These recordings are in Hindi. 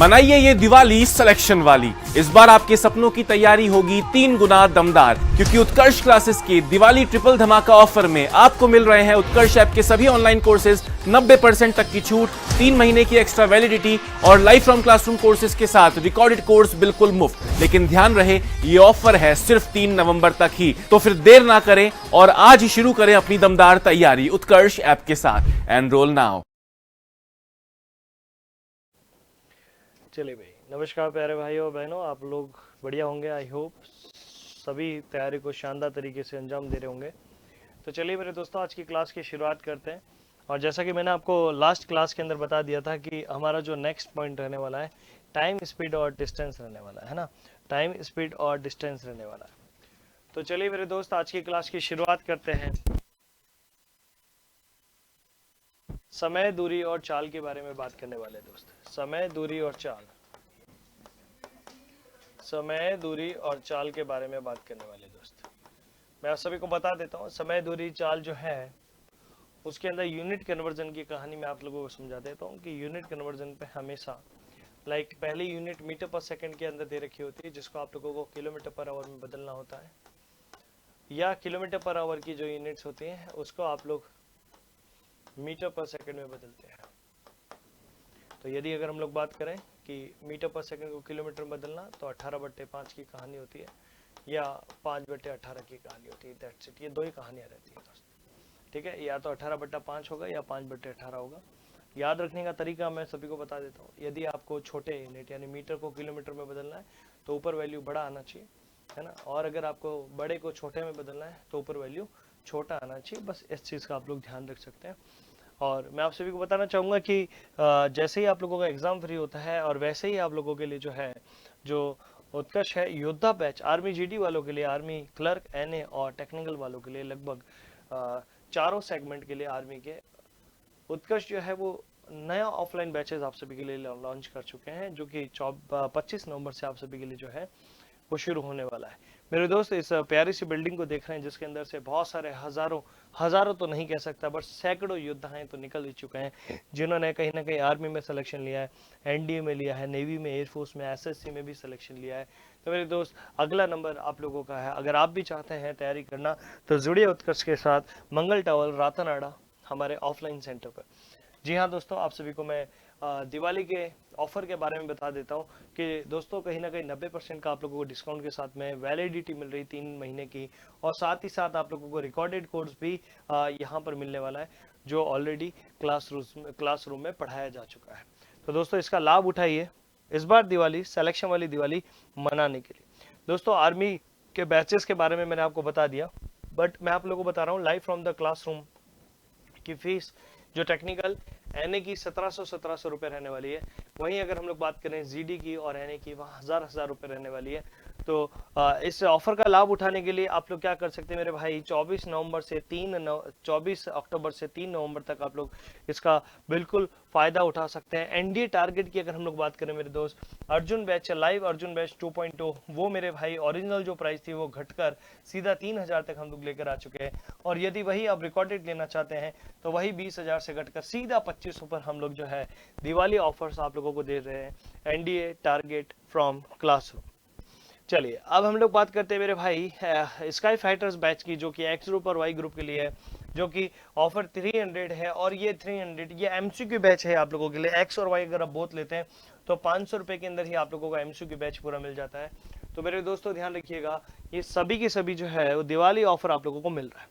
मनाइए ये दिवाली सिलेक्शन वाली। इस बार आपके सपनों की तैयारी होगी 3 गुना दमदार, क्योंकि उत्कर्ष क्लासेस के दिवाली ट्रिपल धमाका ऑफर में आपको मिल रहे हैं उत्कर्ष ऐप के सभी ऑनलाइन कोर्सेज 90% तक की छूट, 3 महीने की एक्स्ट्रा वैलिडिटी और लाइव फ्रॉम क्लासरूम कोर्सेज के साथ रिकॉर्डेड कोर्स बिल्कुल मुफ्त। लेकिन ध्यान रहे, ये ऑफर है सिर्फ 3 नवंबर तक ही, तो फिर देर ना करें और आज ही शुरू करें अपनी दमदार तैयारी उत्कर्ष ऐप के साथ। Enrol now. चलिए भाई, नमस्कार प्यारे भाइयों और बहनों, आप लोग बढ़िया होंगे। आई होप सभी तैयारी को शानदार तरीके से अंजाम दे रहे होंगे। तो चलिए मेरे दोस्तों, आज की क्लास की शुरुआत करते हैं। और जैसा कि मैंने आपको लास्ट क्लास के अंदर बता दिया था कि हमारा जो नेक्स्ट पॉइंट रहने वाला है टाइम, स्पीड और डिस्टेंस रहने वाला है ना। टाइम, स्पीड और डिस्टेंस रहने वाला है। तो चलिए मेरे दोस्त, आज की क्लास की शुरुआत करते हैं। समय, दूरी और चाल के बारे में बात करने वाले दोस्त। समय, दूरी और चाल। समय, दूरी और चाल के बारे में बात करने वाले दोस्त। मैं आप सभी को बता देता हूँ, समय, दूरी, चाल जो है उसके अंदर यूनिट कन्वर्जन की कहानी मैं आप लोगों को समझा देता हूँ कि यूनिट कन्वर्जन पे हमेशा पहली यूनिट मीटर पर सेकंड के अंदर दे रखी होती है, जिसको आप लोगों को किलोमीटर पर आवर में बदलना होता है, या किलोमीटर पर आवर की जो यूनिट्स होती हैं उसको आप लोग मीटर पर सेकंड में बदलते हैं। तो यदि अगर हम लोग बात करें कि मीटर पर सेकंड को किलोमीटर में बदलना, तो 18/5 की कहानी होती है या 5/18 की कहानी होती है। That's it. ये दो ही कहानियां रहती है दोस्त, ठीक है। या तो 18/5 होगा या 5/18 होगा। याद रखने का तरीका मैं सभी को बता देता हूँ। यदि आपको छोटे यूनिट यानी मीटर को किलोमीटर में बदलना है तो ऊपर वैल्यू बड़ा आना चाहिए, है ना। और अगर आपको बड़े को छोटे में बदलना है तो ऊपर वैल्यू छोटा आना चाहिए। बस इस चीज़ का आप लोग ध्यान रख सकते हैं। और मैं आप सभी को बताना चाहूँगा कि जैसे ही आप लोगों का एग्ज़ाम फ्री होता है और वैसे ही आप लोगों के लिए जो है, जो उत्कर्ष है योद्धा बैच, आर्मी जीडी वालों के लिए, आर्मी क्लर्क, एनए और टेक्निकल वालों के लिए, लगभग चारों सेगमेंट के लिए आर्मी के उत्कर्ष जो है वो नया ऑफलाइन बैचेस आप सभी के लिए लॉन्च कर चुके हैं, जो कि 25 नवंबर से आप सभी के लिए जो है वो शुरू होने वाला है। मेरे दोस्त, इस प्यारी सी बिल्डिंग को देख रहे हैं जिसके अंदर से बहुत सारे हजारों तो नहीं कह सकता बट सैकड़ों योद्धा हैं तो निकल ही चुके हैं, जिन्होंने कहीं ना कहीं आर्मी में सिलेक्शन लिया है, एनडीए में लिया है, नेवी में, एयरफोर्स में, एसएससी में भी सिलेक्शन लिया है। तो मेरे दोस्त, अगला नंबर आप लोगों का है। अगर आप भी चाहते हैं तैयारी करना तो जुड़िए उत्कर्ष के साथ मंगल टावर, रातनाड़ा, हमारे ऑफलाइन सेंटर पर। जी हाँ दोस्तों, आप सभी को मैं दिवाली के ऑफर के बारे में बता देता हूँ कि दोस्तों कहीं ना कहीं 90% का आप लोगों को डिस्काउंट के साथ में वैलिडिटी मिल रही 3 महीने की, और साथ ही साथ आप लोगों को रिकॉर्डेड कोर्स भी यहाँ पर मिलने वाला है, जो ऑलरेडी क्लासरूम में पढ़ाया जा चुका है। तो दोस्तों इसका लाभ उठाइए इस बार दिवाली, सिलेक्शन वाली दिवाली मनाने के लिए। दोस्तों आर्मी के बैचेस के बारे में मैंने आपको बता दिया, बट मैं आप लोगों को बता रहा हूँ लाइव फ्रॉम द क्लासरूम की फीस जो टेक्निकल एनए की 1700 रुपए रहने वाली है। वहीं अगर हम लोग बात करें जीडी की और एनए की, वहाँ हजार रुपए रहने वाली है। तो इस ऑफर का लाभ उठाने के लिए आप लोग क्या कर सकते हैं मेरे भाई, 24 अक्टूबर से 3 नवंबर तक आप लोग इसका बिल्कुल फायदा उठा सकते हैं। एनडीए टारगेट की अगर हम लोग बात करें मेरे दोस्त, Arjun batch, live Arjun batch 2.0, वो मेरे भाई ओरिजिनल जो प्राइस थी वो घटकर सीधा 3000 तक हम लोग लेकर आ चुके हैं। और यदि वही आप रिकॉर्डेड लेना चाहते हैं तो वही 20,000 से घटकर सीधा 2500 पर हम लोग जो है दिवाली ऑफर्स आप लोगों को दे रहे हैं, एनडीए टारगेट फ्रॉम क्लासरूम। चलिए अब हम लोग बात करते हैं मेरे भाई स्काई फाइटर्स बैच की, जो कि एक्स ग्रुप और वाई ग्रुप के लिए है, जो कि ऑफर 300 है। और ये 300 ये एमसीक्यू बैच है आप लोगों के लिए। एक्स और वाई अगर आप बोथ लेते हैं तो 500 रुपए के अंदर ही आप लोगों का एमसीक्यू बैच पूरा मिल जाता है। तो मेरे दोस्तों ध्यान रखिएगा, ये सभी के सभी जो है वो दिवाली ऑफर आप लोगों को मिल रहा है।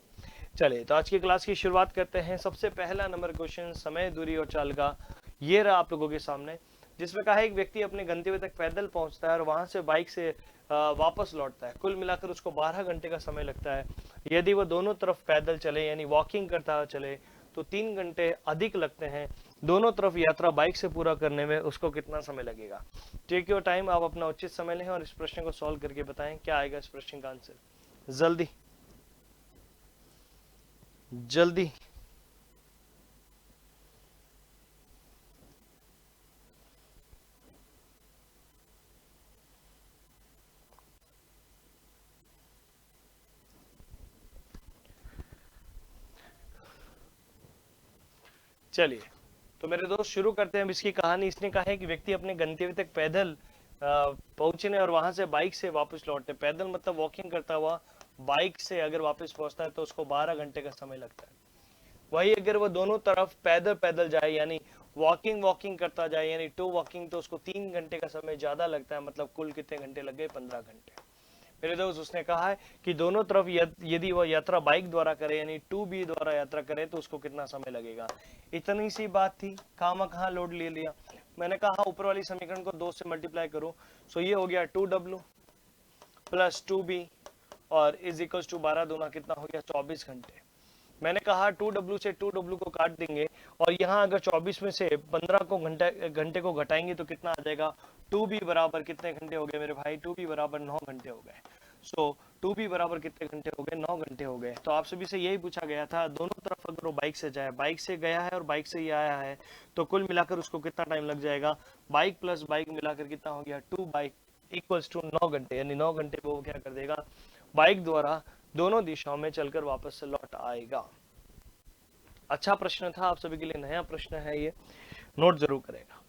चलिए तो आज की क्लास की शुरुआत करते हैं। सबसे पहला नंबर क्वेश्चन समय, दूरी और चाल का ये रहा आप लोगों के सामने, जिसमें कहा एक व्यक्ति अपने गंतव्य तक पैदल पहुंचता है और वहां से बाइक से वापस लौटता है। कुल मिलाकर उसको 12 घंटे का समय लगता है। यदि वो दोनों तरफ पैदल चले यानी वॉकिंग करता चले तो 3 घंटे अधिक लगते हैं। दोनों तरफ यात्रा बाइक से पूरा करने में उसको कितना समय लगेगा? टेक योर टाइम, आप अपना उचित समय लें और इस प्रश्न को सॉल्व करके बताएं क्या आएगा इस प्रश्न का आंसर। जल्दी जल्दी। चलिए तो मेरे दोस्त शुरू करते हैं अब इसकी कहानी। इसने कहा है कि व्यक्ति अपने गंतव्य तक पैदल पहुंचने और वहां से बाइक से वापस लौटने, पैदल मतलब वॉकिंग करता हुआ बाइक से अगर वापस पहुंचता है तो उसको 12 घंटे का समय लगता है। वही अगर वो दोनों तरफ पैदल पैदल जाए यानी वॉकिंग करता जाए यानी टू वॉकिंग, तो उसको 3 घंटे का समय ज्यादा लगता है। मतलब कुल कितने घंटे लग गए? 15 घंटे। मेरे दोस्त उसने कहा है कि दोनों तरफ यदि वह यात्रा बाइक द्वारा करे यानी 2B द्वारा यात्रा करे तो उसको कितना समय लगेगा। इतनी सी बात थी, कहाँ लोड ले लिया। मैंने कहा ऊपर वाली समीकरण को 2 से मल्टीप्लाई करो, सो ये हो गया 2W प्लस 2B और इज इक्वल टू 12 दूना कितना हो गया? 24 घंटे। मैंने कहा 2W से 2W को काट देंगे और यहाँ अगर 24 में से 15 को घंटे को घटाएंगे तो कितना आ जाएगा? 2B बराबर कितने घंटे हो गए मेरे भाई? 2B बराबर 9 घंटे हो गए। सो 2B बराबर कितने घंटे हो गए? 9 घंटे हो गए। तो आप सभी से यही पूछा गया था, दोनों तरफ अगर वो बाइक से जाए, बाइक से गया है और बाइक से ही आया है, तो कुल मिलाकर उसको कितना टाइम लग जाएगा? बाइक प्लस बाइक मिलाकर कितना हो गया? 2 बाइक इक्वल्स टू 9 घंटे, यानी 9 घंटे वो क्या कर देगा? बाइक द्वारा दोनों दिशाओं में चलकर वापस से लौट आएगा। अच्छा प्रश्न था, आप सभी के लिए नया प्रश्न है, ये नोट जरूर करेगा।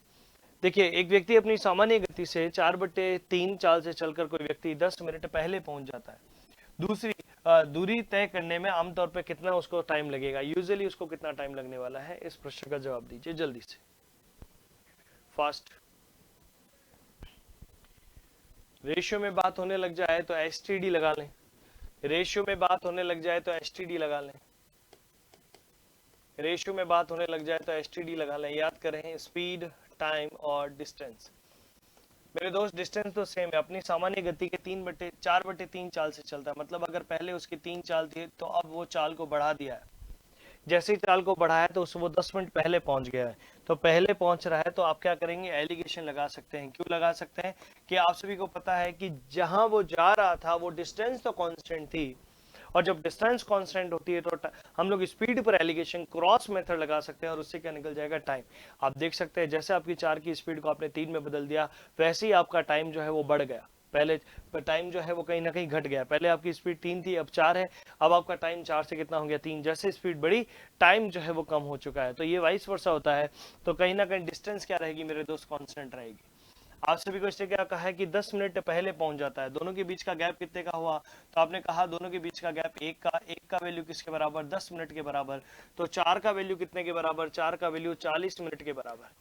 देखिए, एक व्यक्ति अपनी सामान्य गति से 4/3 चाल से चलकर कोई व्यक्ति 10 मिनट पहले पहुंच जाता है। दूसरी दूरी तय करने में आमतौर पर कितना उसको टाइम लगेगा? यूजुअली उसको कितना टाइम लगने वाला है? इस प्रश्न का जवाब दीजिए जल्दी से, फास्ट। रेशियो में बात होने लग जाए तो एसटीडी लगा लें, रेशियो में बात होने लग जाए तो एसटीडी लगा लें, रेशियो में बात होने लग जाए तो एसटीडी लगा लें। याद करें स्पीड, टाइम और डिस्टेंस। मेरे दोस्त डिस्टेंस तो सेम है, अपनी सामान्य गति के 4/3 चाल से चलता है। मतलब अगर पहले उसकी 3 चाल थी तो अब वो चाल को बढ़ा दिया है। जैसे ही चाल को बढ़ाया तो वो 10 मिनट पहले पहुंच गया है, तो पहले पहुंच रहा है तो आप क्या करेंगे? एलिगेशन लगा सकते हैं। क्यों लगा सकते हैं? कि आप सभी को पता है कि जहां वो जा रहा था वो डिस्टेंस तो कांस्टेंट थी, और जब डिस्टेंस कांस्टेंट होती है तो हम लोग स्पीड पर एलिगेशन क्रॉस मेथड लगा सकते हैं और उससे क्या निकल जाएगा? टाइम। आप देख सकते हैं जैसे आपकी 4 की स्पीड को आपने 3 में बदल दिया, वैसे ही आपका टाइम जो है वो बढ़ गया। पहले टाइम जो है वो कहीं ना कहीं घट गया। पहले आपकी स्पीड 3 थी, अब 4 है। अब आपका टाइम 4 से कितना हो गया? 3। जैसे स्पीड बढ़ी, टाइम जो है वो कम हो चुका है। तो ये वाइस वर्सा होता है। तो कहीं ना कहीं डिस्टेंस क्या रहेगी मेरे दोस्त? कांस्टेंट रहेगी। आप सभी को इससे क्या कहा है कि 10 मिनट पहले पहुंच जाता है। दोनों के बीच का गैप कितने का हुआ? तो आपने कहा दोनों के बीच का गैप 1 का वैल्यू किसके बराबर? 10 मिनट के बराबर। तो 4 का वैल्यू कितने के बराबर? 4 का वैल्यू 40 मिनट के बराबर।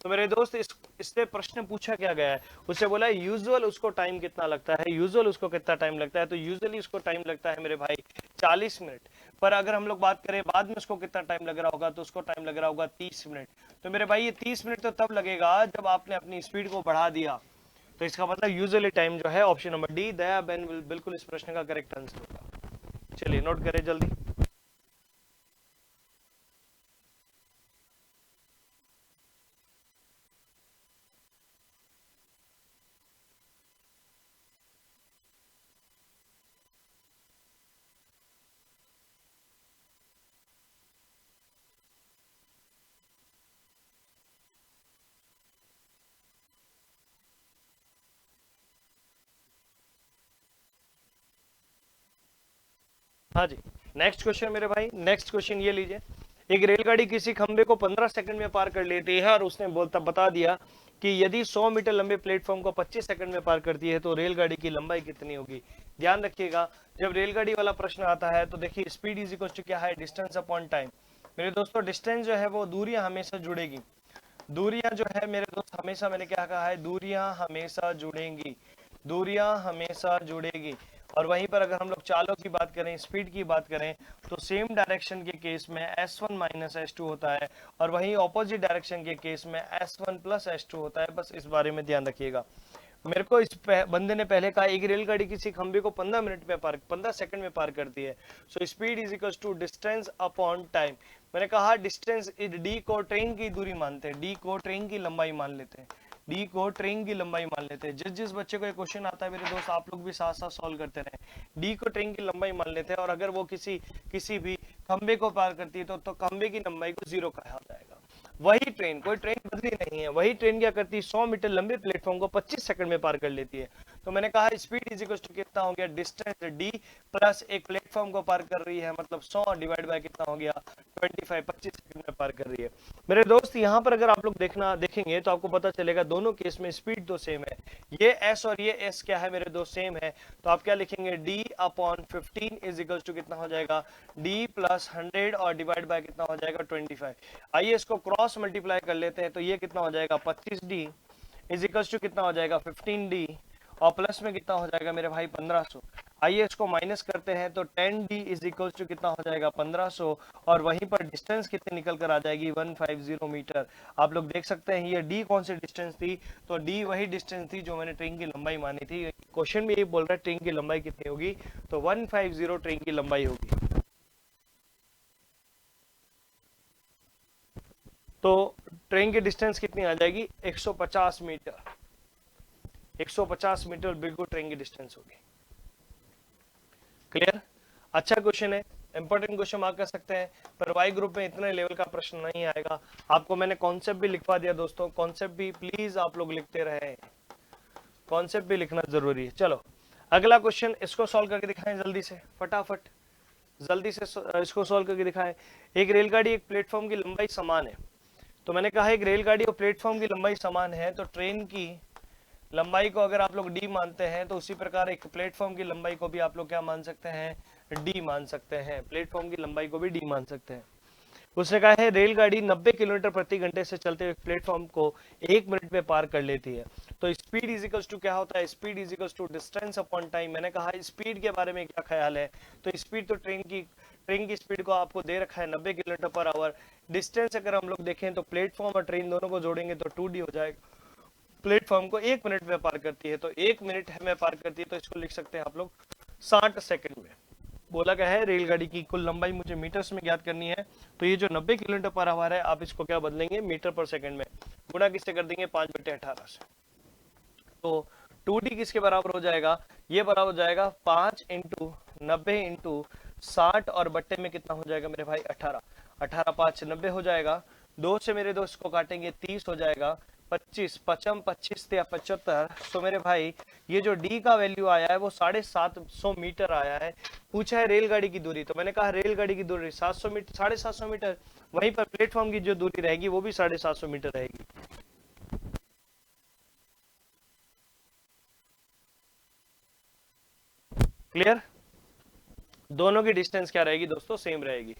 तो मेरे दोस्त इससे प्रश्न पूछा क्या गया है? उससे बोला यूजुअल उसको टाइम कितना लगता है, यूजुअल उसको कितना टाइम लगता है। तो यूजुअली उसको टाइम लगता है मेरे भाई 40 मिनट। पर अगर हम लोग बात करें बाद में उसको कितना टाइम लग रहा होगा, तो उसको टाइम लग रहा होगा 30 मिनट। तो मेरे भाई ये 30 मिनट तो तब लगेगा जब आपने अपनी स्पीड को बढ़ा दिया। तो इसका मतलब यूजुअली टाइम जो है ऑप्शन नंबर डी, दया बेन बिल्कुल इस प्रश्न का करेक्ट आंसर होगा। चलिए नोट करें जल्दी। हाँ जी, नेक्स्ट क्वेश्चन मेरे भाई, नेक्स्ट क्वेश्चन ये लीजिए। एक रेलगाड़ी किसी खंबे को 15 सेकंड में पार कर लेती है और उसने बता दिया कि यदि 100 मीटर लंबे प्लेटफॉर्म को 25 सेकंड में पार करती है तो रेलगाड़ी की लंबाई कितनी होगी। ध्यान रखिएगा, जब रेलगाड़ी वाला प्रश्न आता है तो देखिए स्पीड इज इक्वल टू क्या है? Distance upon time. मेरे दोस्तों डिस्टेंस जो है वो दूरियां हमेशा जुड़ेगी। दूरियां जो है मेरे दोस्त हमेशा, मैंने क्या कहा है? दूरियां हमेशा जुड़ेंगी, दूरियां हमेशा जुड़ेगी। और वहीं पर अगर हम लोग चालों की बात करें, स्पीड की बात करें, तो सेम डायरेक्शन के केस में S1 माइनस S2 होता है और वहीं ऑपोजिट डायरेक्शन के केस में S1 प्लस S2 होता है। बस इस बारे में ध्यान रखिएगा। मेरे को इस बंदे ने पहले कहा एक रेलगाड़ी किसी खंबे को 15 सेकंड में पार करती है। So speed is equal to distance upon time. मैंने कहा डिस्टेंस डी को ट्रेन की दूरी मानते हैं, डी को ट्रेन की लंबाई मान लेते हैं, डी को ट्रेन की लंबाई मान लेते हैं। जिस बच्चे को ये क्वेश्चन आता है मेरे दोस्त, आप लोग भी साथ साथ सॉल्व करते रहे। डी को ट्रेन की लंबाई मान लेते हैं और अगर वो किसी भी खंबे को पार करती है तो खंबे की लंबाई को 0 कहा जाएगा। वही ट्रेन, कोई ट्रेन बदली नहीं है, वही ट्रेन क्या करती है? 100 मीटर लंबे प्लेटफॉर्म को 25 सेकंड में पार कर लेती है। तो मैंने कहा स्पीड इज इक्वल टू कितना हो गया, डिस्टेंस d प्लस एक प्लेटफॉर्म को पार कर रही है, मतलब 100 डिवाइड बाय कितना हो गया 25 सेकंड में पार कर रही है। मेरे दोस्त यहाँ पर अगर आप लोग देखेंगे तो आपको पता चलेगा दोनों केस में स्पीड तो सेम है, ये s और ये s क्या है मेरे दोस्त, सेम है। तो आप क्या लिखेंगे, d upon 15 is equal to कितना हो जाएगा, d प्लस 100 और डिवाइड बाय कितना हो जाएगा 25। आइए इसको क्रॉस मल्टीप्लाई कर लेते हैं, तो ये कितना हो जाएगा 25d इज इक्वल टू कितना हो जाएगा 15d और प्लस में कितना हो जाएगा मेरे भाई 1500। आइए इसको माइनस करते हैं, तो 10d इज इक्वल टू कितना हो जाएगा 1500 और वहीं पर डिस्टेंस कितनी निकल कर आ जाएगी 150 मीटर। आप लोग देख सकते हैं ये d कौन सी डिस्टेंस थी, तो d वही डिस्टेंस थी जो मैंने ट्रेन की लंबाई मानी थी। क्वेश्चन में ये बोल रहा है ट्रेन की लंबाई कितनी होगी, तो 150 ट्रेन की लंबाई होगी। तो ट्रेन की डिस्टेंस कितनी आ जाएगी 150 मीटर, 150 मीटर बिल्कुल ट्रेन की डिस्टेंस होगी। क्लियर, अच्छा क्वेश्चन है, इंपॉर्टेंट क्वेश्चन मार्क कर सकते हैं, पर वाई ग्रुप में इतने लेवल का प्रश्न नहीं आएगा। आपको मैंने कॉन्सेप्ट भी लिखवा दिया दोस्तों, कॉन्सेप्ट भी प्लीज आप लोग लिखते रहे, कॉन्सेप्ट भी लिखना जरूरी है। चलो अगला क्वेश्चन, इसको सॉल्व करके दिखाएं जल्दी से, फटाफट जल्दी से इसको सॉल्व करके दिखाएं। एक रेलगाड़ी एक प्लेटफॉर्म की लंबाई समान है, तो मैंने कहा एक रेलगाड़ी और प्लेटफॉर्म की लंबाई समान है, तो ट्रेन की लंबाई को अगर आप लोग d मानते हैं तो उसी प्रकार एक प्लेटफॉर्म की लंबाई को भी आप लोग क्या मान सकते हैं, d मान सकते हैं, प्लेटफॉर्म की लंबाई को भी d मान सकते हैं। उसने कहा है रेलगाड़ी 90 किलोमीटर प्रति घंटे से चलते हुए प्लेटफॉर्म को 1 मिनट में पार कर लेती है, तो स्पीड इज इक्वल टू क्या होता है, speed is equal to distance upon time. मैंने कहा स्पीड के बारे में क्या ख्याल है, तो स्पीड तो ट्रेन की स्पीड को आपको दे रखा है 90 किलोमीटर पर आवर। डिस्टेंस अगर हम लोग देखें तो प्लेटफॉर्म और ट्रेन दोनों को जोड़ेंगे तो 2d हो जाएगा। प्लेटफॉर्म को 1 मिनट में पार करती है, तो 1 मिनट में पार करती है, तो इसको लिख सकते हैं आप लोग 60 सेकंड में। बोला क्या है, रेलगाड़ी की कुल लंबाई मुझे मीटर्स में ज्ञात करनी है, तो ये जो 90 किलोमीटर पर आवर है आप इसको क्या बदलेंगे मीटर पर सेकंड में, गुणा किससे कर देंगे 5/18 से। तो 2d किसके बराबर हो जाएगा, ये बराबर हो जाएगा 5 इंटू 90 इंटू 60 और बट्टे में कितना हो जाएगा मेरे भाई 18, 18 5 90 हो जाएगा, 2 से मेरे दोस्त को काटेंगे 30 हो जाएगा, 25 पचम 25 या 75। तो मेरे भाई ये जो d का वैल्यू आया है वो 750 मीटर आया है। पूछा है रेलगाड़ी की दूरी, तो मैंने कहा रेलगाड़ी की दूरी 700 मीटर, 750 मीटर, वहीं पर प्लेटफॉर्म की जो दूरी रहेगी वो भी 750 मीटर रहेगी। क्लियर, दोनों की डिस्टेंस क्या रहेगी दोस्तों, सेम रहेगी।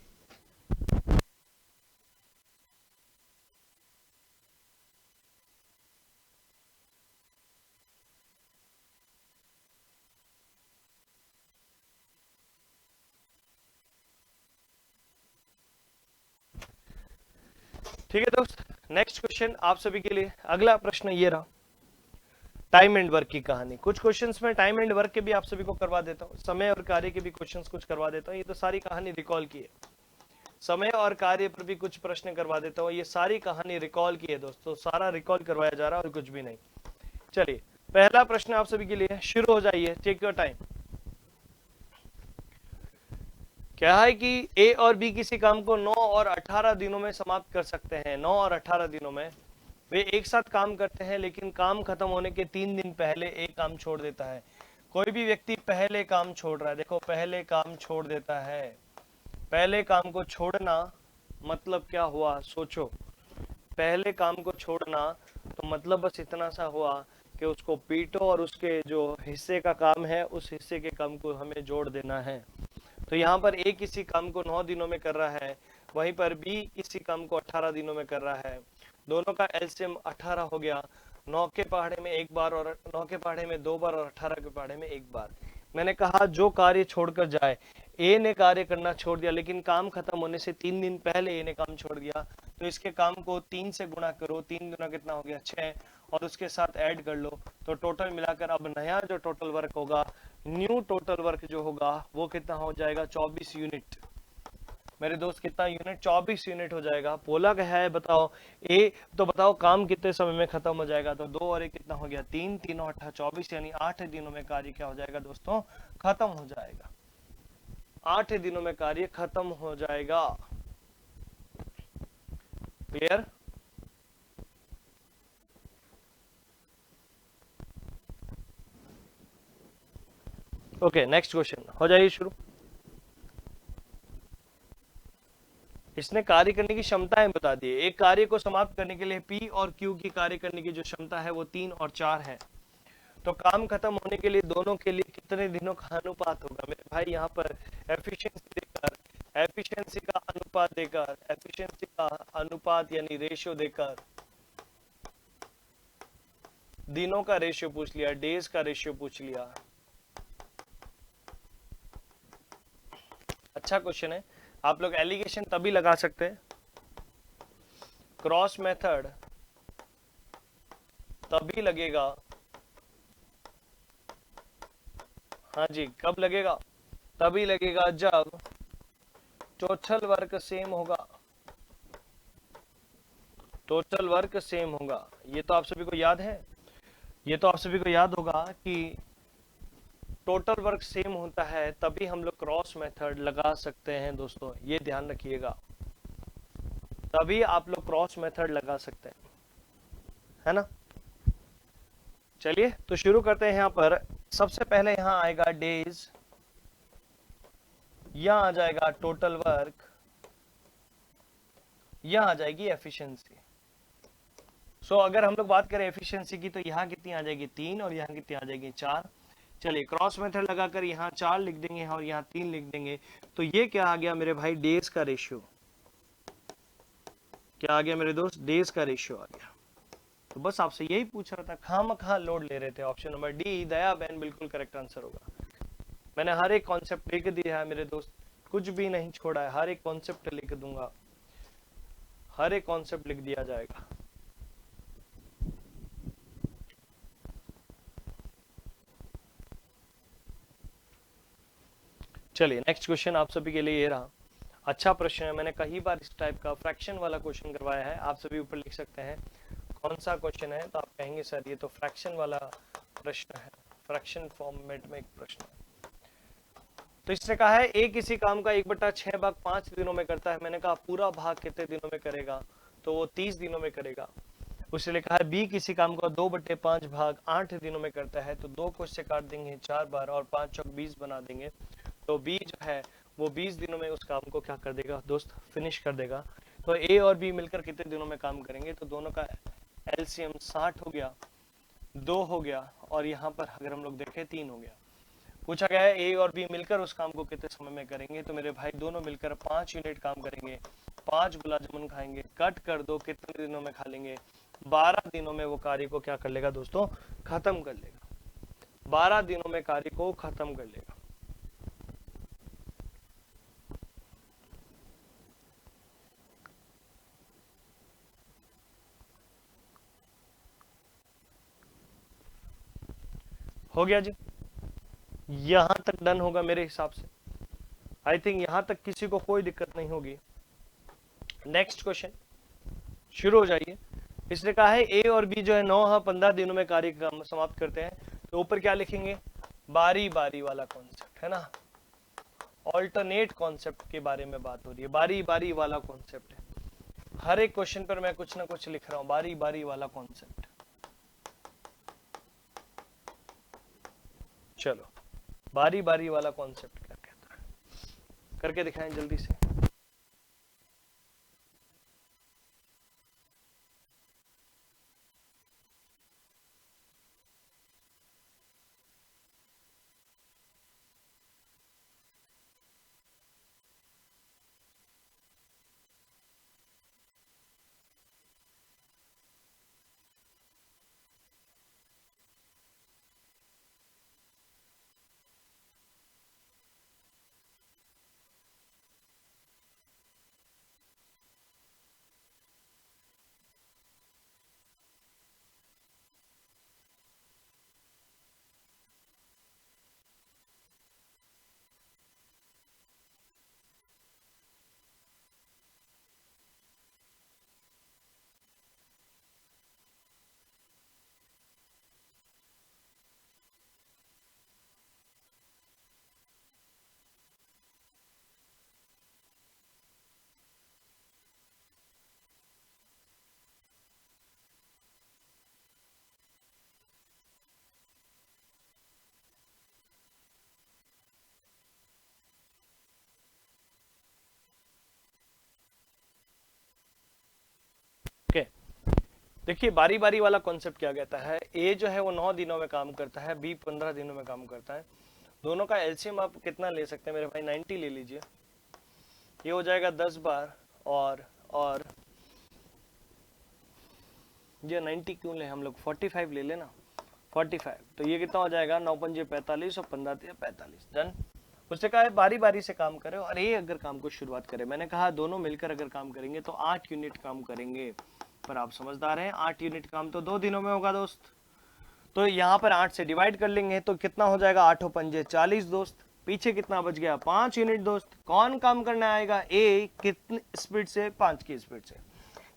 ठीक है दोस्त, नेक्स्ट क्वेश्चन आप सभी के लिए, अगला प्रश्न ये रहा, टाइम एंड वर्क की कहानी। कुछ क्वेश्चंस में टाइम एंड वर्क के भी आप सभी को करवा देता हूँ, समय और कार्य के भी क्वेश्चंस कुछ करवा देता हूँ, ये तो सारी कहानी रिकॉल की है। समय और कार्य पर भी कुछ प्रश्न करवा देता हूँ, ये सारी कहानी रिकॉल की है दोस्तों, सारा रिकॉल करवाया जा रहा है और कुछ भी नहीं। चलिए पहला प्रश्न आप सभी के लिए, शुरू हो जाइए, टेक योर टाइम। क्या है कि ए और बी किसी काम को 9 और 18 दिनों में समाप्त कर सकते हैं। 9 और 18 दिनों में वे एक साथ काम करते हैं, लेकिन काम खत्म होने के 3 दिन पहले एक काम छोड़ देता है। कोई भी व्यक्ति पहले काम छोड़ रहा है, देखो पहले काम छोड़ देता है। पहले काम को छोड़ना मतलब क्या हुआ, सोचो। पहले काम को छोड़ना तो मतलब बस इतना सा हुआ कि उसको पीटो और उसके जो हिस्से का काम है उस हिस्से के काम को हमें जोड़ देना है। तो यहाँ पर ए किसी काम को 9 दिनों में कर रहा है, वहीं पर बी किसी काम को 18 दिनों में कर रहा है। दोनों का एलसीएम 18 हो गया। 9 के पहाड़े में एक बार और 9 के पहाड़े में 2 बार और 18 के पहाड़े में एक बार। मैंने कहा जो कार्य छोड़कर जाए, ए ने कार्य करना छोड़ दिया, लेकिन काम खत्म होने से 3 दिन पहले ए ने काम छोड़ दिया, तो इसके काम को 3 से गुणा करो, 3 गुना कितना हो गया 6, और उसके साथ ऐड कर लो, तो टोटल मिलाकर अब नया जो टोटल वर्क होगा, न्यू टोटल वर्क जो होगा वो कितना हो जाएगा 24 यूनिट। मेरे दोस्त कितना यूनिट, 24 यूनिट हो जाएगा। बोला गया है बताओ ए, तो बताओ काम कितने समय में खत्म हो जाएगा, तो 2 और 1 कितना हो गया 3, 3 और 8 24, यानी 8 दिनों में कार्य क्या हो जाएगा दोस्तों, खत्म हो जाएगा। 8 दिनों में कार्य खत्म हो जाएगा। क्लियर, ओके, नेक्स्ट क्वेश्चन हो जाइए शुरू। इसने कार्य करने की क्षमताएं बता दी। एक कार्य को समाप्त करने के लिए P और Q की कार्य करने की जो क्षमता है वो 3 और 4 है। तो काम खत्म होने के लिए दोनों के लिए कितने दिनों का अनुपात होगा? मेरे भाई यहाँ पर एफिशिएंसी का अनुपात देकर, एफिशिएंसी का अनुपात यानी रेशियो देकर दिनों का रेशियो पूछ लिया, डेज का रेशियो पूछ लिया। अच्छा क्वेश्चन है। आप लोग एलिगेशन तभी लगा सकते हैं, क्रॉस मेथड तभी लगेगा, हाँ जी, कब लगेगा? तभी लगेगा जब टोटल वर्क सेम होगा, टोटल वर्क सेम होगा। ये तो आप सभी को याद है, ये तो आप सभी को याद होगा कि टोटल वर्क सेम होता है तभी हम लोग क्रॉस मेथड लगा सकते हैं दोस्तों, ये ध्यान रखिएगा, तभी आप लोग क्रॉस मेथड लगा सकते हैं, है ना। चलिए तो शुरू करते हैं। यहाँ पर सबसे पहले यहाँ आएगा डेज, यहाँ आ जाएगा टोटल वर्क, यहाँ आ जाएगी एफिशिएंसी। सो अगर हम लोग बात करें एफिशिएंसी की तो यहाँ कितनी आ जाएगी 3 और यहाँ कितनी आ जाएगी 4। चलिए क्रॉस मेथड लगाकर यहाँ 4 लिख देंगे और यहाँ 3 लिख देंगे। तो ये क्या आ गया मेरे भाई? डेज का रेशियो। क्या आ गया मेरे दोस्त? डेज का रेशियो आ गया। तो बस आपसे यही पूछ रहा था, खामखा लोड ले रहे थे। ऑप्शन नंबर डी दया बहन बिल्कुल करेक्ट आंसर होगा। मैंने हर एक कॉन्सेप्ट लिख दिया है मेरे दोस्त, कुछ भी नहीं छोड़ा है, हर एक कॉन्सेप्ट लिख दूंगा, हर एक कॉन्सेप्ट लिख दिया जाएगा। चलिए नेक्स्ट क्वेश्चन आप सभी के लिए ये रहा। अच्छा प्रश्न है, मैंने कई बार इस टाइप का फ्रैक्शन वाला क्वेश्चन करवाया है। आप सभी ऊपर लिख सकते हैं कौन सा क्वेश्चन है, तो आप कहेंगे सर ये तो फ्रैक्शन वाला प्रश्न है, फ्रैक्शन फॉर्मेट में एक प्रश्न है। तो इसने कहा है ए किसी काम का 1/6 भाग 5 दिनों में करता है। मैंने कहा पूरा भाग कितने दिनों में करेगा? तो वो 30 दिनों में करेगा। उसने लिखा है बी किसी काम का 2/5 भाग 8 दिनों में करता है। तो 2 को इससे काट देंगे 4 बार और 5 चौक 20 बना देंगे। तो बी जो है वो 20 दिनों में उस काम को क्या कर देगा दोस्त? फिनिश कर देगा। तो ए और बी मिलकर कितने दिनों में काम करेंगे? तो दोनों का एलसीएम 60 हो गया, 2 हो गया और यहाँ पर अगर हम लोग देखें 3 हो गया। पूछा गया है ए और बी मिलकर उस काम को कितने समय में करेंगे? तो मेरे भाई दोनों मिलकर 5 यूनिट काम करेंगे, 5 गुलाब जामुन खाएंगे। कट कर दो, कितने दिनों में खा लेंगे? 12 दिनों में वो कार्य को क्या कर लेगा दोस्तों? खत्म कर लेगा। 12 दिनों में कार्य को खत्म कर लेगा। हो गया जी, यहां तक डन होगा मेरे हिसाब से। आई थिंक यहां तक किसी को कोई दिक्कत नहीं होगी। नेक्स्ट क्वेश्चन शुरू हो जाइए। इसने कहा है ए और बी जो है 9-15 दिनों में कार्य समाप्त करते हैं। तो ऊपर क्या लिखेंगे? बारी बारी वाला कॉन्सेप्ट है ना, ऑल्टरनेट कॉन्सेप्ट के बारे में बात हो रही है, बारी बारी वाला कॉन्सेप्ट है। हर एक क्वेश्चन पर मैं कुछ ना कुछ लिख रहा हूं, बारी बारी वाला कॉन्सेप्ट। चलो बारी बारी वाला कॉन्सेप्ट क्या कहता है, करके दिखाएं जल्दी से। देखिए बारी बारी वाला कॉन्सेप्ट क्या कहता है, ए जो है वो 9 दिनों में काम करता है, बी 15 दिनों में काम करता है। दोनों का एलसीएम आप कितना ले सकते हैं मेरे भाई, 90 ले लीजिए। ये हो जाएगा 10 बार और ये 90 क्यों ले हम लोग, 45 ले लेना, 45। तो ये कितना हो जाएगा, 9 पंजे 45 और 15 45। डन। उसने कहा है बारी बारी से काम करे और ये अगर काम को शुरुआत करे, मैंने कहा दोनों मिलकर अगर काम करेंगे तो 8 यूनिट काम करेंगे। पर आप समझदार हैं, 8 यूनिट काम तो 2 दिनों में होगा दोस्त। तो यहाँ पर 8 से डिवाइड कर लेंगे तो कितना हो जाएगा, 8 पंजे 40 दोस्त। पीछे कितना बच गया, 5 यूनिट दोस्त। कौन काम करने आएगा, ए कितनी स्पीड से, 5 की स्पीड से।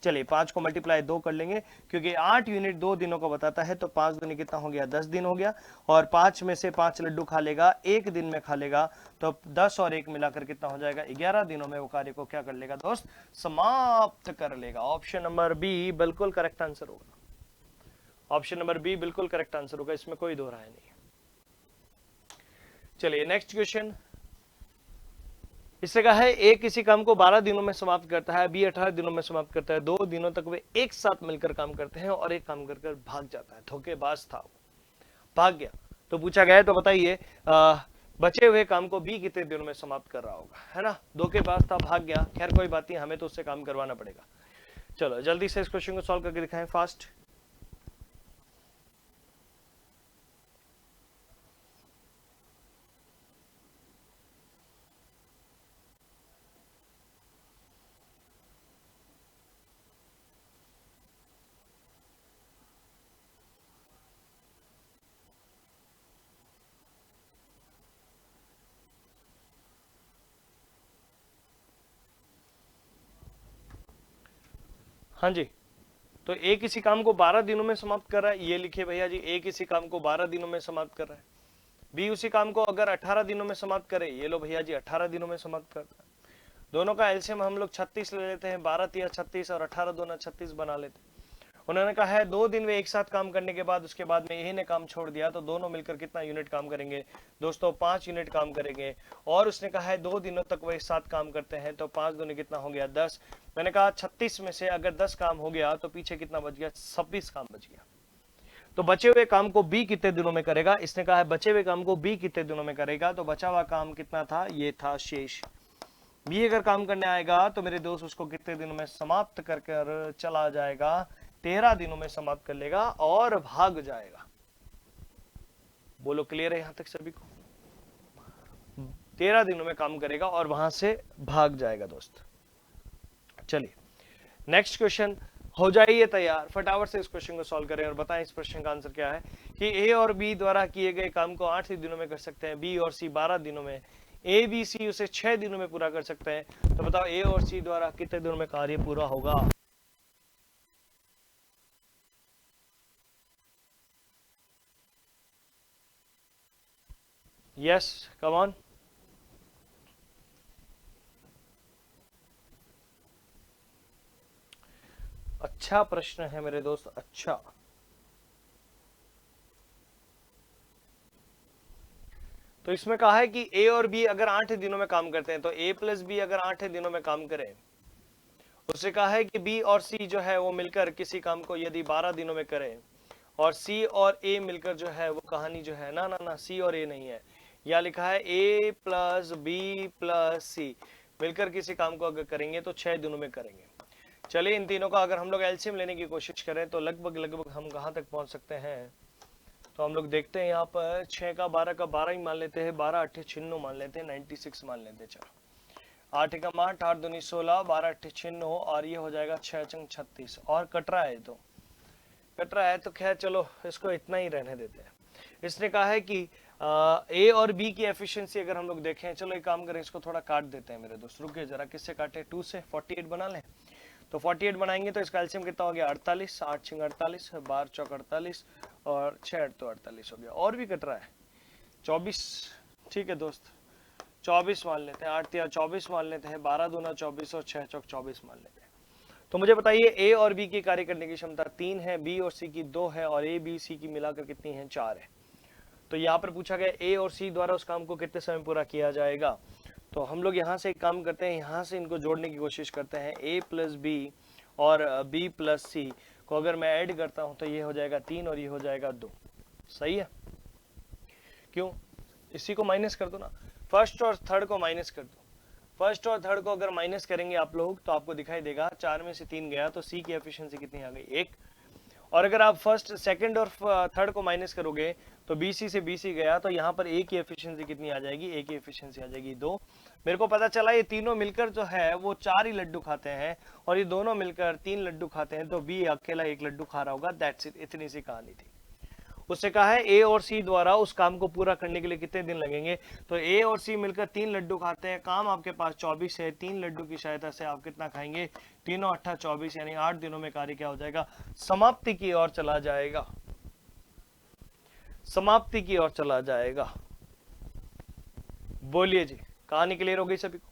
चलिए 5 को मल्टीप्लाई 2 कर लेंगे, क्योंकि 8 यूनिट 2 दिनों को बताता है, तो 5 दूनी कितना हो गया, 10 दिन हो गया। और 5 में से 5 लड्डू खा लेगा, 1 दिन में खा लेगा, तो 10 और 1 मिलाकर कितना हो जाएगा, 11 दिनों में वो कार्य को क्या कर लेगा दोस्त, समाप्त कर लेगा। ऑप्शन नंबर बी बिल्कुल करेक्ट आंसर होगा। ऑप्शन नंबर बी बिल्कुल करेक्ट आंसर होगा, इसमें कोई दो राय नहीं है। चलिए नेक्स्ट क्वेश्चन। इससे कहा है ए किसी काम को 12 दिनों में समाप्त करता है, बी 18 दिनों में समाप्त करता है। 2 दिनों तक वे एक साथ मिलकर काम करते हैं और एक काम कर भाग जाता है। धोखेबाज था वो, भाग गया। तो पूछा गया है, तो बताइए बचे हुए काम को बी कितने दिनों में समाप्त कर रहा होगा, है ना। धोखेबाज था, भाग गया, खैर कोई बात नहीं, हमें तो उससे काम करवाना पड़ेगा। चलो जल्दी से इस क्वेश्चन को सॉल्व करके दिखाएं फास्ट। हाँ जी, तो ए किसी काम को 12 दिनों में समाप्त कर रहा है, ये लिखिए भैया जी, ए किसी काम को 12 दिनों में समाप्त कर रहा है। बी उसी काम को अगर 18 दिनों में समाप्त करे, ये लो भैया जी 18 दिनों में समाप्त करता है। दोनों का एलसीएम हम लोग 36 ले लेते हैं, 12 तिया 36 और 18 दूना 36 बना लेते हैं। उन्होंने कहा है 2 दिन वे एक साथ काम करने के बाद उसके बाद में यही ने काम छोड़ दिया, तो दोनों मिलकर कितना यूनिट काम करेंगे दोस्तों, 5 यूनिट काम करेंगे। और उसने कहा है 2 दिनों तक वे एक साथ काम करते हैं, तो 5 दूनी कितना हो गया, 10। मैंने कहा 36 में से अगर 10 काम हो गया तो पीछे कितना बच गया, 26 काम बच गया। तो बचे हुए काम को बी कितने दिनों में करेगा, इसने कहा है बचे हुए काम को बी कितने दिनों में करेगा, तो बचा हुआ काम कितना था, ये था शेष। बी अगर काम करने आएगा तो मेरे दोस्त उसको कितने दिनों में समाप्त कर चला जाएगा, 13 दिनों में समाप्त कर लेगा और भाग जाएगा। बोलो क्लियर है यहां तक सभी को, 13 दिनों में काम करेगा और वहां से भाग जाएगा दोस्त। चलिए नेक्स्ट क्वेश्चन, हो जाइए तैयार, फटाफट से इस क्वेश्चन को सॉल्व करें और बताएं इस प्रश्न का आंसर क्या है। कि ए और बी द्वारा किए गए काम को 8 ही दिनों में कर सकते हैं, बी और सी 12 दिनों में, ए बी सी उसे 6 दिनों में पूरा कर सकते हैं। तो बताओ ए और सी द्वारा कितने दिनों में कार्य पूरा होगा। Yes come on. अच्छा प्रश्न है मेरे दोस्त, अच्छा। तो इसमें कहा है कि ए और बी अगर 8 दिनों में काम करते हैं, तो ए प्लस बी अगर 8 दिनों में काम करें, उससे कहा है कि बी और सी जो है वो मिलकर किसी काम को यदि 12 दिनों में करें, और सी और ए मिलकर जो है वो कहानी जो है ना सी और ए नहीं है, या लिखा है ए प्लस बी प्लस सी मिलकर किसी काम को अगर करेंगे तो 6 दिनों में करेंगे। चलिए इन तीनों का अगर हम लोग एलसीएम लेने की कोशिश करें तो लगभग हम कहां तक पहुंच सकते हैं। तो हम लोग देखते हैं यहाँ पर 6 का 12 का 12 ही मान लेते हैं, 12 8 96 मान लेते हैं, 96 मान लेते हैं। चलो 8 का 8 8 दूनी 16, 12 8 96 और ये हो जाएगा 6 चंग 36 और कट रहा है, तो कट रहा है तो खैर चलो इसको इतना ही रहने देते हैं। इसने कहा है कि ए और बी की एफिशिएंसी अगर हम लोग देखें, चलो एक काम करें इसको थोड़ा काट देते हैं मेरे दोस्त, रुकिए जरा, किससे काटे, 2 से 48 बना लें। तो 48 बनाएंगे तो इसका एलसीएम कितना हो गया, 48, 8 छिंग 48, 12 चौक 48 और 6 तो 48 हो गया। और भी कट रहा है 24, ठीक है दोस्त 24 मान लेते हैं, 8 तिया 24 मान लेते हैं, 12 दूना 24 और 6 चौक 24 मान लेते हैं। तो मुझे बताइए ए और बी की कार्य करने की क्षमता 3 है, बी और सी की 2 है और ए बी सी की मिलाकर कितनी है, 4 है। तो यहाँ पर पूछा गया ए और सी द्वारा उस काम को कितने समय पूरा किया जाएगा। तो हम लोग यहाँ से एक काम करते हैं, यहाँ से इनको जोड़ने की कोशिश करते हैं, ए प्लस बी और बी प्लस सी को अगर मैं ऐड करता हूं तो ये हो जाएगा 3 और ये हो जाएगा 2। सही है? क्यों? इसी को माइनस कर दो ना, फर्स्ट और थर्ड को माइनस कर दो। फर्स्ट और थर्ड को अगर माइनस करेंगे आप लोग तो आपको दिखाई देगा 4 में से 3 गया तो सी की एफिशिएंसी कितनी आ गई? 1। और अगर आप फर्स्ट, सेकंड और थर्ड को माइनस करोगे तो बीसी से बीसी गया तो यहाँ पर ए की एफिशिएंसी कितनी आ जाएगी? ए की एफिशिएंसी आ जाएगी 2। मेरे को पता चला ये तीनों मिलकर जो है वो 4 ही लड्डू खाते हैं और ये दोनों मिलकर 3 लड्डू खाते हैं, तो बी अकेला 1 लड्डू खा रहा होगा। दैट्स इट, इतनी सी कहानी थी। उससे कहा है ए और सी द्वारा उस काम को पूरा करने के लिए कितने दिन लगेंगे, तो ए और सी मिलकर 3 लड्डू खाते हैं, काम आपके पास 24 है, 3 लड्डू की सहायता से आप कितना खाएंगे? 3 और 8 24, यानी 8 दिनों में कार्य क्या हो जाएगा? समाप्ति की ओर चला जाएगा, समाप्ति की ओर चला जाएगा। बोलिए जी, कहानी क्लियर हो गई सभी को?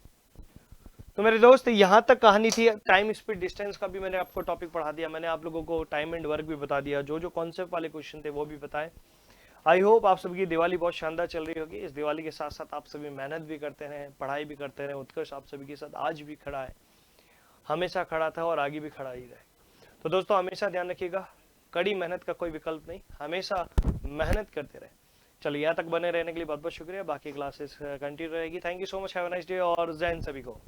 तो मेरे दोस्त यहां तक कहानी थी। टाइम स्पीड डिस्टेंस का भी मैंने आपको टॉपिक पढ़ा दिया, मैंने आप लोगों को टाइम एंड वर्क भी बता दिया, जो जो कॉन्सेप्ट वाले क्वेश्चन थे वो भी बताए। आई होप आप सबकी दिवाली बहुत शानदार चल रही होगी। इस दिवाली के साथ साथ आप सभी मेहनत भी करते रहे, पढ़ाई भी करते रहे। उत्कर्ष आप सभी के साथ आज भी खड़ा है, हमेशा खड़ा था और आगे भी खड़ा ही रहे। तो दोस्तों हमेशा ध्यान रखिएगा, कड़ी मेहनत का कोई विकल्प नहीं, हमेशा मेहनत करते रहे। चलिए यहाँ तक बने रहने के लिए बहुत बहुत शुक्रिया। बाकी क्लासेस कंटिन्यू रहेगी। Thank you so much, have a nice day और जय हिंद सभी को।